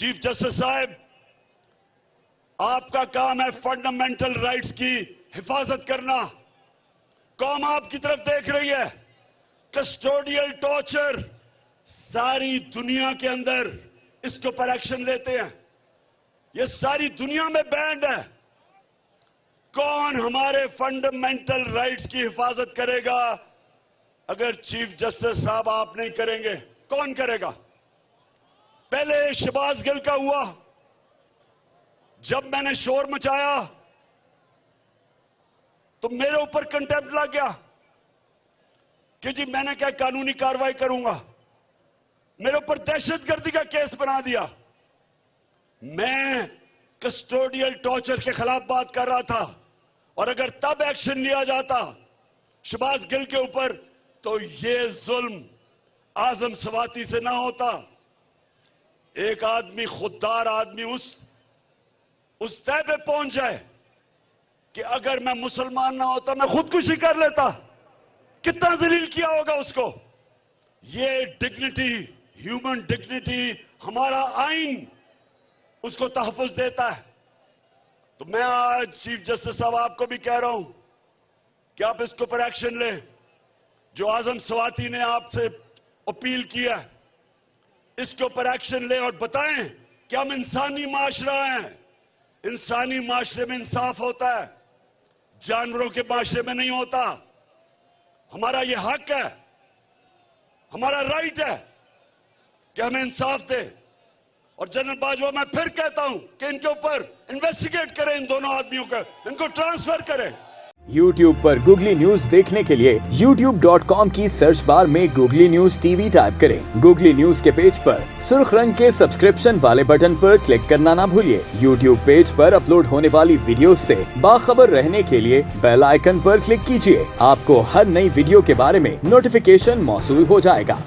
Chief justice साहब, आपका काम है फंडामेंटल राइट्स की हिफाजत करना। कौम आपकी तरफ देख रही है। कस्टोडियल टॉर्चर सारी दुनिया के अंदर इसके ऊपर एक्शन लेते हैं, ये सारी दुनिया में बैंड है। कौन हमारे फंडामेंटल राइट्स की हिफाजत करेगा? अगर चीफ जस्टिस साहब आप नहीं करेंगे, कौन करेगा? पहले शहबाज गिल का हुआ, जब मैंने शोर मचाया तो मेरे ऊपर कंटेम्प्ट लग गया कि जी मैंने क्या कानूनी कार्रवाई करूंगा। मेरे ऊपर दहशतगर्दी का केस बना दिया। मैं कस्टोडियल टॉर्चर के खिलाफ बात कर रहा था, और अगर तब एक्शन लिया जाता शहबाज गिल के ऊपर तो ये जुल्म आजम सवाती से ना होता। एक आदमी, खुददार आदमी उस तय पे पहुंच जाए कि अगर मैं मुसलमान ना होता मैं खुदकुशी कर लेता, कितना जलील किया होगा उसको। ये डिग्निटी, ह्यूमन डिग्निटी, हमारा आइन उसको तहफ़्फ़ुज़ देता है। तो मैं आज चीफ जस्टिस साहब आपको भी कह रहा हूं कि आप इसके ऊपर एक्शन लें। जो आजम सवाती ने आपसे अपील किया है, इसके ऊपर एक्शन लें और बताएं कि हम इंसानी माशरा हैं। इंसानी माशरे में इंसाफ होता है, जानवरों के माशरे में नहीं होता। हमारा ये हक है, हमारा राइट है कि हमें इंसाफ दे। और जनरल बाजवा, मैं फिर कहता हूं कि इनके ऊपर इन्वेस्टिगेट करें, इन दोनों आदमियों का, इनको ट्रांसफर करें। YouTube पर गूगली न्यूज देखने के लिए youtube.com की सर्च बार में गूगली न्यूज टीवी टाइप करें। गूगली न्यूज के पेज पर सुर्ख रंग के सब्सक्रिप्शन वाले बटन पर क्लिक करना ना भूलिए। YouTube पेज पर अपलोड होने वाली वीडियो से बाखबर रहने के लिए बेल आइकन पर क्लिक कीजिए। आपको हर नई वीडियो के बारे में नोटिफिकेशन मौसूल हो जाएगा।